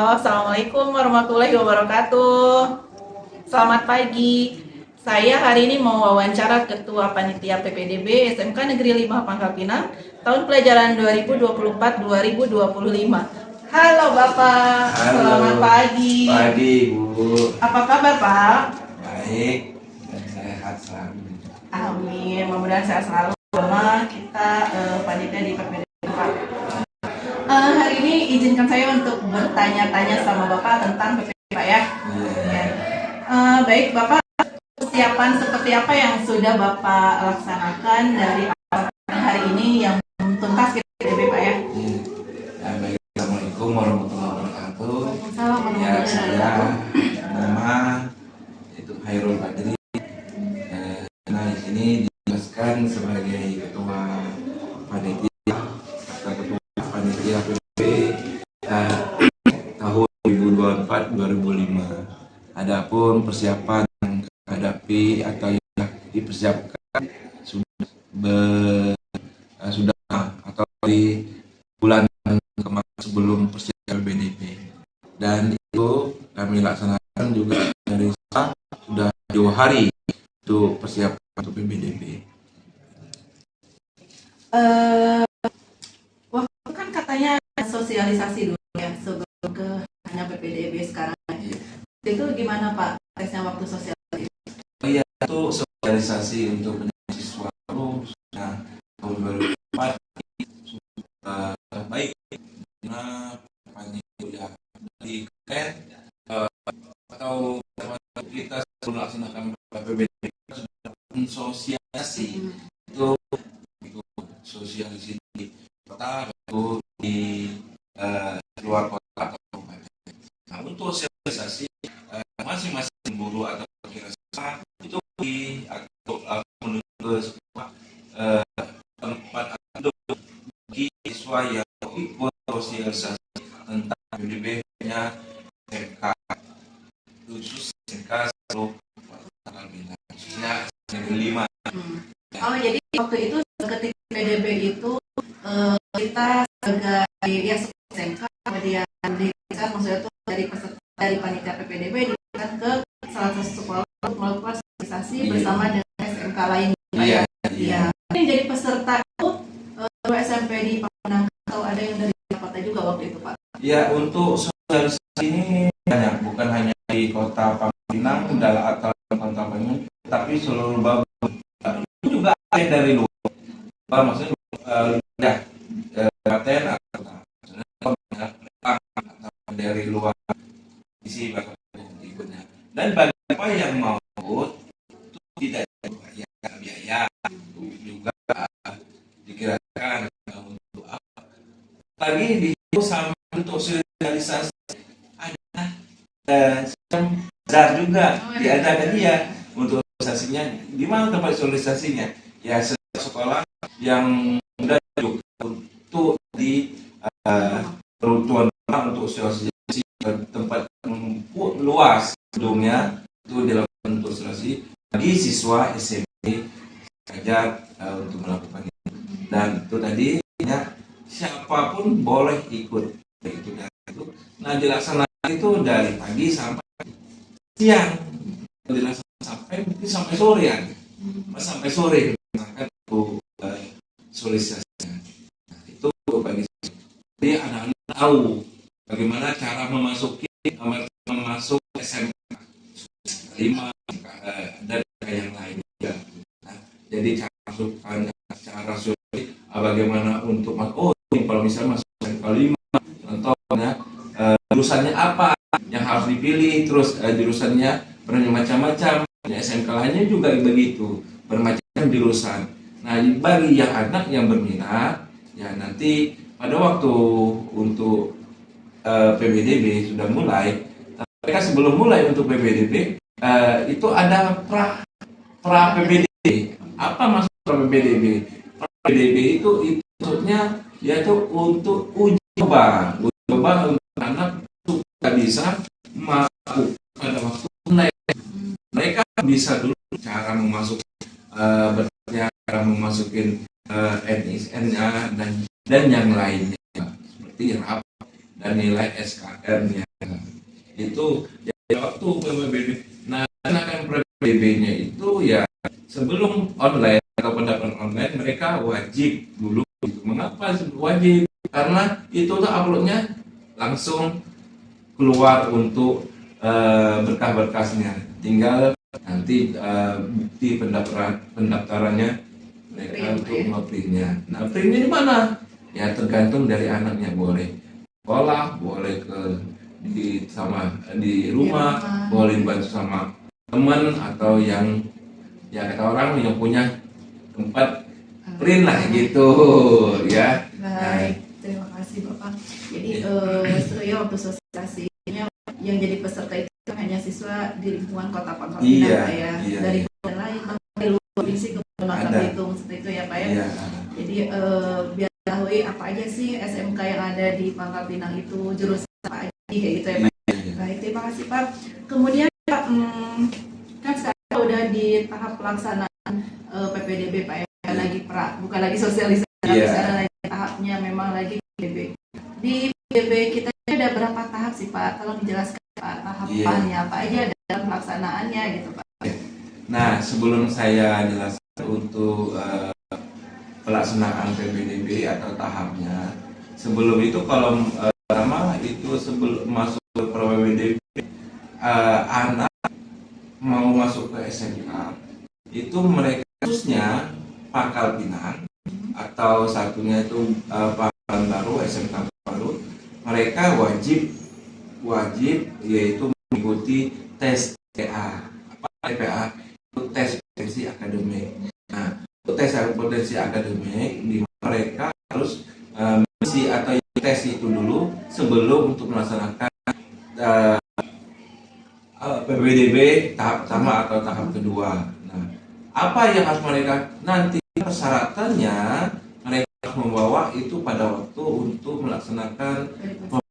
Assalamualaikum warahmatullahi wabarakatuh. Selamat pagi. Saya hari ini mau wawancara Ketua Panitia PPDB SMK Negeri 5 Pangkal Pinang tahun pelajaran 2024-2025. Halo Bapak. Halo. Selamat pagi. Pagi Bu. Apa kabar Pak? Baik dan sehat selalu. Amin. Mudah-mudahan sehat selalu. Sama kita panitia di PPDB Pak. Hari ini izinkan saya untuk bertanya-tanya sama Bapak tentang PPDB Pak ya. Baik Bapak, persiapan seperti apa yang sudah Bapak laksanakan dari awal hari ini yang tuntas PPDB Pak ya? Baik, Assalamualaikum warahmatullahi wabarakatuh. Assalamualaikum Ya, warahmatullahi saya wabarakatuh. nama itu Hairul Badri. Nah, di sini dijelaskan sebagai Ketua Panitia Adapun persiapan yang hadapi atau yang dipersiapkan sudah sudah atau di bulan kemarin sebelum persiapan BDP, dan itu kami laksanakan juga dari sudah 2 hari untuk persiapan untuk PBDB. Waktu itu kan katanya sosialisasi dulu ya sebelum ke hanya PPDB sekarang. Itu gimana Pak tesnya waktu sosialisasi? Iya, itu sosialisasi untuk siswa baru sudah tahun 2004 sudah baik, karena panji kuliah dari keren atau kita sebelum melaksanakan PPDB sudah sosialisasi itu sosialisasi di kota atau di luar kota atau kabupaten. Nah, untuk sosialisasi masing-masing guru atau kira-kira itu di atau menuju ke sebuah tempat atau bagi siswa yang ikut sosialisasi tentang PBDB-nya SMK, khusus SMK seluruh khususnya negeri 5. Oh, jadi waktu itu ketika PDB itu kita sebagai ya SMK kemudian diberikan, maksudnya itu dari peserta dari panitia PPDB diberikan ke salah satu sekolah untuk melakukan sosialisasi bersama dengan SMK lain. Iya. Yang jadi peserta itu SMP di Pamengperak atau ada yang dari Jakarta juga waktu itu Pak? Ya, untuk sosialisasi ini banyak, bukan hanya di kota Pamengperak atau kota Bandung, tapi seluruh Babon. Itu juga ada dari luar, maksudnya ya kabupaten atau dari luar isi bakal ikutnya. Dan bagi apa yang mau ikut itu tidak dibayar biaya, juga dikirakan untuk apa lagi di sama untuk sosialisasi ada sistem dar juga diadakan dia untuk sosialisasinya. Gimana tempat sosialisasinya? Ya sekolah yang sudah untuk di peruntukan untuk sosialisasi tempat luas gedungnya itu dilakukan untuk sosialisasi bagi siswa SMP saja untuk melakukan itu. Dan itu tadi ya, siapapun boleh ikut itu. Nah, dilaksanakan itu dari pagi sampai siang, dilaksanakan sampai sore ya, sampai sore maka itu sosialisasinya. Nah, itu bagi jadi anak-anak tahu bagaimana cara masuk SMK 5 dan yang lain juga. Nah, jadi cara masukkan cara sulit bagaimana untuk kalau misalnya masuk SMK 5 contohnya jurusannya apa yang harus dipilih, terus jurusannya bermacam-macam. SMK lainnya juga begitu, bermacam jurusan. Nah, bagi yang anak yang berminat ya nanti pada waktu untuk PBDB sudah mulai, mereka sebelum mulai untuk PBDB itu ada pra PBDB. Apa maksud pra PBDB? Pra PBDB itu maksudnya yaitu untuk uji coba untuk anak sudah bisa masuk pada waktu mereka bisa dulu cara cara memasukin NISN-nya dan yang lainnya seperti RAP dan nilai SKM-nya itu ya, waktu PBDB. Nah, kan PBDB-nya itu ya sebelum online atau pendaftaran online mereka wajib dulu. Mengapa wajib? Karena itu tuh uploadnya langsung keluar untuk berkas-berkasnya. Tinggal nanti bukti pendaftarannya mereka untuk nge-printnya. Nah, printnya di mana? Ya tergantung dari anaknya, boleh sekolah, boleh di rumah, boleh dibantu sama teman atau yang ya kata orang yang punya tempat print lah gitu ya. Baik, terima kasih Bapak. Jadi seru ya waktu sosialisasinya yang jadi peserta itu hanya siswa di lingkungan Kota Pangkal Pinang Pak ya. Dari kota lain dari luar provinsi ke Bangka Belitung seperti itu ya Pak ya. Iya. Jadi biar tahu apa aja sih SMK yang ada di Pangkal Pinang itu, jurusan apa aja kayak gitu ya Pak. Baik, terima kasih Pak. Kemudian Pak pelaksanaan PPDB Pak ya, bukan lagi sosialisasi, tapi sekarang lagi tahapnya memang lagi PPDB. Di PPDB kita ada berapa tahap sih Pak? Tolong dijelaskan Pak, tahapannya apa aja dalam pelaksanaannya gitu Pak. Nah, sebelum saya jelaskan untuk pelaksanaan PPDB atau tahapnya, sebelum itu kalau pertama itu sebelum masuk ke PPDB, anak mau masuk ke SMK itu mereka khususnya Pangkal Pinang atau satunya itu Pangkalan Baru, SMK baru, mereka wajib yaitu mengikuti tes TPA. Apa TPA? Itu tes potensi akademik. Nah, untuk tes potensi akademik di mana mereka harus mengisi atau tes itu dulu sebelum untuk melaksanakan PPDB tahap pertama atau tahap kedua. Nah, apa yang harus mereka nanti persyaratannya mereka harus membawa itu pada waktu untuk melaksanakan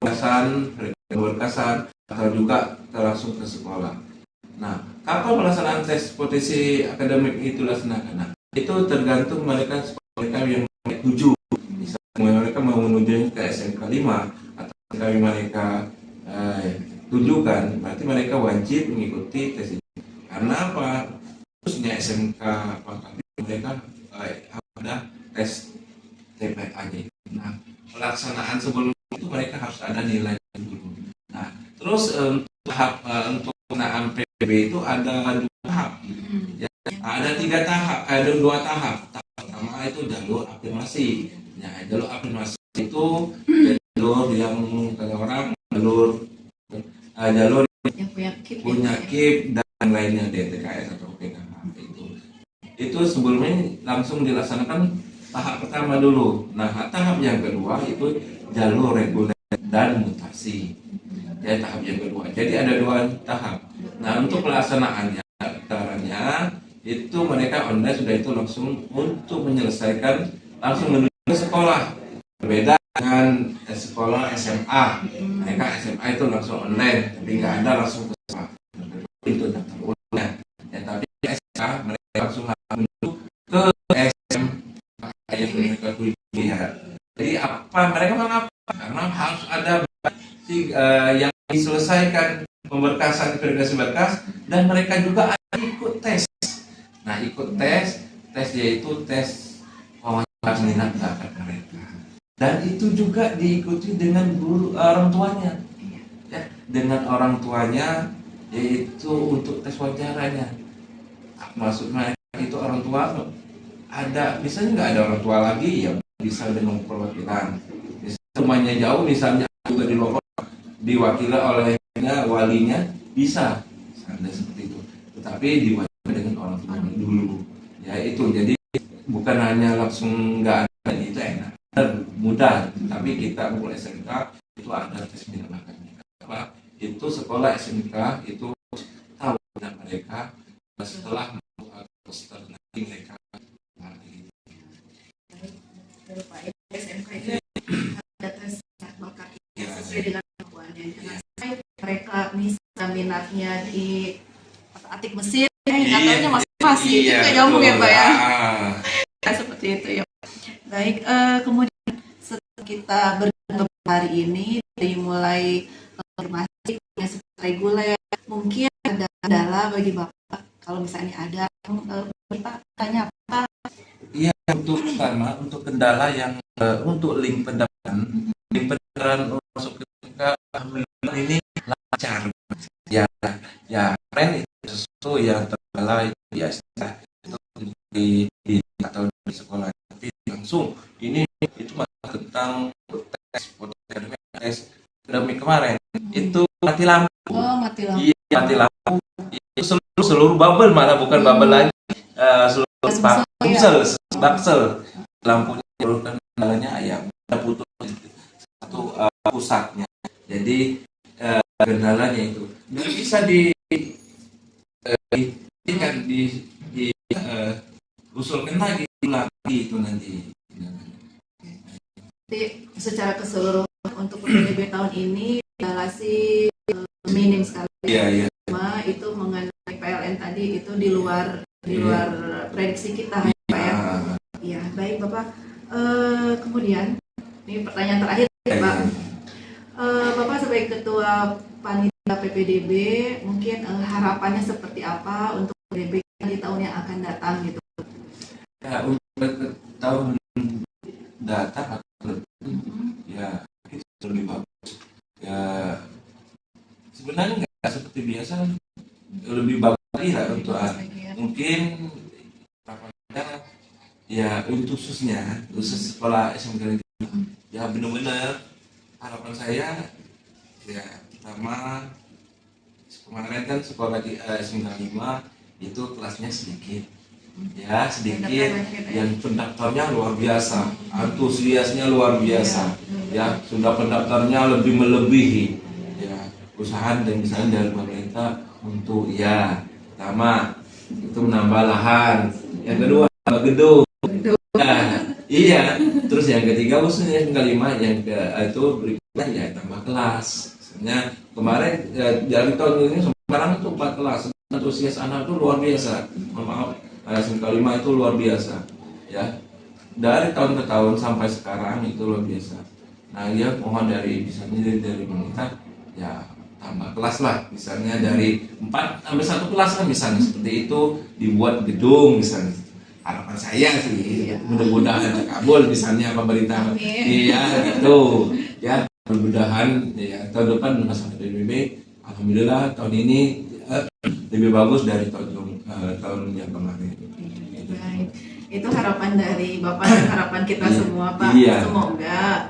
berkesan atau juga langsung ke sekolah. Nah, kapan pelaksanaan tes potensi akademik itu dilaksanakan? Nah, itu tergantung mereka yang 7. Misalnya mereka mau menuju ke SMK 5 atau mereka tunjukkan, berarti mereka wajib mengikuti tes ini. Karena apa? Khususnya SMK mereka ada tes TPA-nya. Nah, pelaksanaan sebelum itu mereka harus ada nilai dulu. Nah, terus tahap untuk pelaksanaan PPDB itu ada 2 tahap. Ya, ada 3 tahap, ada 2 tahap. Tahap pertama itu jalur afirmasi. Ya, jalur afirmasi itu jalur yang kata orang jalur yang punya KIP dan lainnya DTKS atau PKH itu sebelumnya langsung dilaksanakan tahap pertama dulu. Nah, tahap yang kedua itu jalur reguler dan mutasi. Ya, tahap yang kedua. Jadi ada 2 tahap. Nah, untuk pelaksanaannya caranya itu mereka online sudah itu langsung untuk menyelesaikan langsung menuju ke sekolah. Berbeda dengan sekolah SMA. Mereka SMA itu langsung online, tapi nggak ada langsung ke sekolah. Itu daftar ulangnya. Ya, tapi SMA mereka langsung menuju ke SMA yang mereka tuju. Jadi apa mereka mengapa? Karena harus ada yang diselesaikan pemberkasan verifikasi berkas dan mereka juga ikut tes. Nah, ikut tes yaitu tes wawancara minat bakat mereka. Dan itu juga diikuti dengan guru orang tuanya, ya, dengan orang tuanya yaitu untuk tes wawancaranya. Maksudnya itu orang tua ada, misalnya nggak ada orang tua lagi ya bisa dengan perwakilan. Misalnya rumahnya jauh, misalnya juga di luar diwakili oleh walinya bisa, ada seperti itu. Tetapi diwakili dengan orang tuanya dulu. Ya itu jadi bukan hanya langsung nggak ada itu enak. Mudah, tapi kita mulai SMK itu ada tes minat bakatnya. Apa? Itu sekolah SMK itu tahu minat mereka setelah poster nanti mereka SMK itu ada tes minat bakat sesuai dengan kemampuannya. Jangan sampai mereka misalnya minatnya di atik mesin, katanya masih itu kayak nyambung ya Pak ya. Seperti itu ya. Baik, kemudian setelah kita bertemu hari ini dari mulai informasi yang reguler, mungkin ada kendala bagi Bapak kalau misalnya ada bertanya apa? Iya, untuk pertama untuk kendala yang untuk link pendaftaran masuk ke ini lancar. Ya keren itu sesuatu yang terkendala itu biasa itu di atau di sekolah. Langsung ini itu tentang tes akademik kemarin itu mati lampu. Mati lampu. Iya, mati lampu. Itu seluruh bubble malah bukan bubble lagi. Seluruh baksel lampunya kan kendalanya ya putus satu pusatnya. Jadi kendalanya itu bisa usulkan lagi itu nanti. Jadi secara keseluruhan untuk PPDB tahun ini relasi minim sekali. Iya. Cuma itu mengenai PLN tadi itu di luar prediksi kita ya Pak ya. Iya, baik Bapak. Kemudian ini pertanyaan terakhir Pak. Bapak sebagai ketua panitia PPDB mungkin harapannya seperti apa untuk PPDB di tahun yang akan datang gitu? Ya, untuk tahun datang ya itu lebih bagus. Ya sebenarnya nggak seperti biasa, lebih bagus lagi lah untuk mungkin ya untuk khusus sekolah SMK ya benar-benar harapan saya ya pertama kemarin kan sekolah di SMK 5 itu kelasnya sedikit ya yang pendaftarnya luar biasa, antusiasnya luar biasa ya, sudah pendaftarnya lebih melebihi ya, usaha dan misalnya dari pemerintah untuk ya pertama itu menambah lahan, yang kedua tambah gedung ya, iya, terus yang ketiga khususnya yang kelima yang itu berikutnya ya tambah kelas. Misalnya kemarin dari tahun ini sekarang itu 4 kelas, antusias anak itu luar biasa, maaf SMK 5 itu luar biasa ya, dari tahun ke tahun sampai sekarang itu luar biasa. Nah ya mohon dari misalnya dari pemerintah ya tambah kelas lah, misalnya dari 4 sampai 1 kelas kan misalnya seperti itu, dibuat gedung misalnya. Harapan saya sih mudah-mudahan terkabul misalnya pemerintah. Iya gitu ya, mudah-mudahan ya tahun depan masa PPDB alhamdulillah tahun ini lebih bagus dari tahun yang kemarin. Baik, itu harapan dari Bapak dan harapan kita semua Pak. Semoga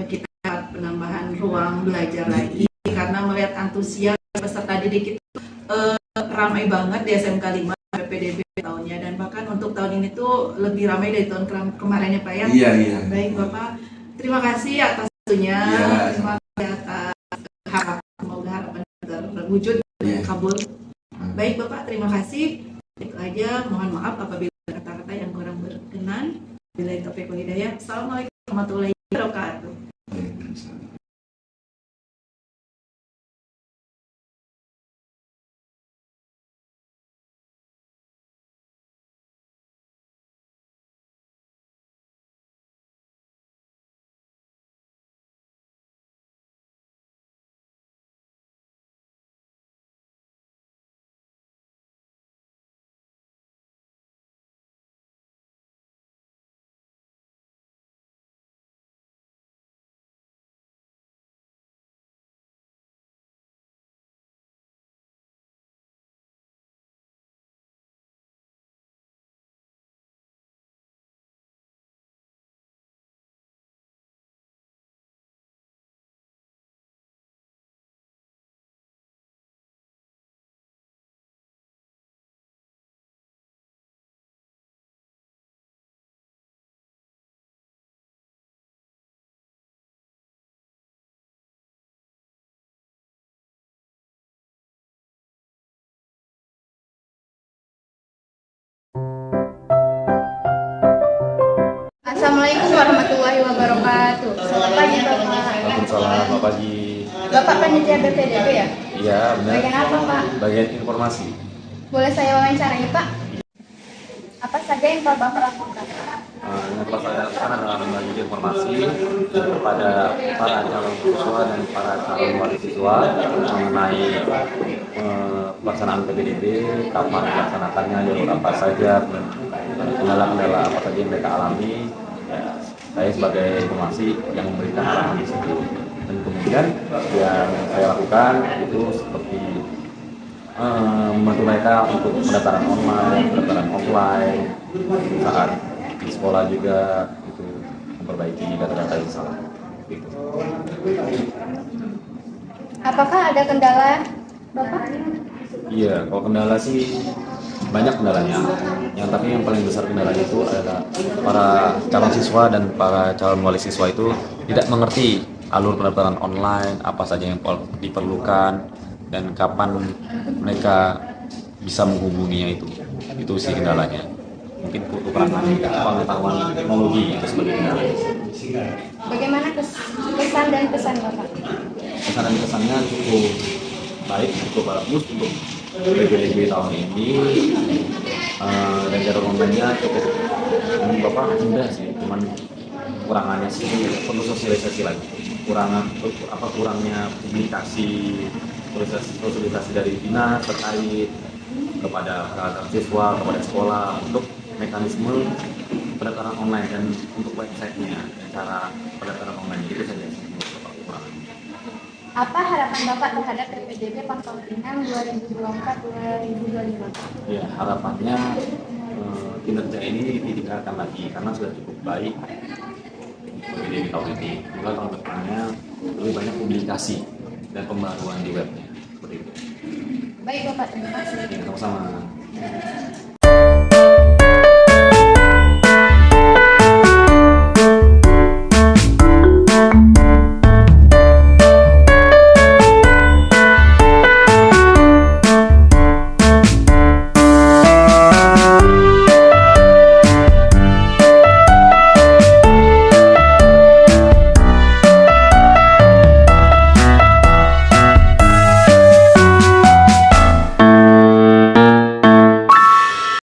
kita penambahan ruang belajar lagi karena melihat antusias peserta didik itu ramai banget di SMK 5 PPDB tahunnya, dan bahkan untuk tahun ini tuh lebih ramai dari tahun kemarin ya Pak ya. Iya. Baik Bapak, terima kasih atas waktunya. Terima kasih atas harapan, semoga harapan terwujud dan kabul. Baik Bapak, terima kasih. Itu aja, mohon maaf apabila ada kata-kata yang kurang berkenan. Billahi taufiq wal hidayah. Assalamualaikum warahmatullahi wabarakatuh. Assalamualaikum warahmatullahi wabarakatuh. Selamat pagi Bapak. Waalaikumsalam, Pak Pagi. Bapak panitia BPDB ya? Iya, benar. Bagian apa Pak? Bagian informasi. Boleh saya wawancarai Pak? Apa saja yang Bapak lakukan? Yang telah saya lakukan adalah membagi informasi kepada para calon siswa dan para calon wali siswa mengenai pelaksanaan PPDB, kapan dilaksanakannya, jalur apa saja, kendala-kendala apa saja yang mereka alami. Ya, saya sebagai informasi yang memberikan arahan di situ. Dan kemudian yang saya lakukan itu seperti membantu mereka untuk pendaftaran online, pendaftaran offline, saat di sekolah juga itu memperbaiki data-data yang salah. Gitu. Apakah ada kendala Bapak? Iya, kalau kendala sih banyak kendalanya. Tapi yang paling besar kendalanya itu adalah para calon siswa dan para calon wali siswa itu tidak mengerti alur pendaftaran online, apa saja yang diperlukan dan kapan mereka bisa menghubunginya itu. Itu sih kendalanya. Mungkin kekurangan pengetahuan teknologi itu sebagai kendala. Bagaimana kesan dan pesan Bapak? Kesan dan kesannya cukup baik, cukup bagus untuk PPDB tahun ini. Dan jalur online-nya cukup Bapak mudah sih, cuman kurangannya sih perlu sosialisasi lagi, kurangnya publikasi, sosialisasi dari dinas terkait kepada siswa, kepada sekolah untuk mekanisme pendaftaran online dan untuk websitenya dan cara pendaftaran online itu saja sih menurut Bapak kurangannya. Apa harapan Bapak terhadap PPDB Pangkal Pinang 2024-2025? Ya, harapannya kinerja ini ditingkatkan lagi karena sudah cukup baik PPDB tahun ini. Juga tahun depannya lebih banyak publikasi dan pembaruan di webnya seperti itu. Baik Bapak, terima kasih. Ya, sama-sama.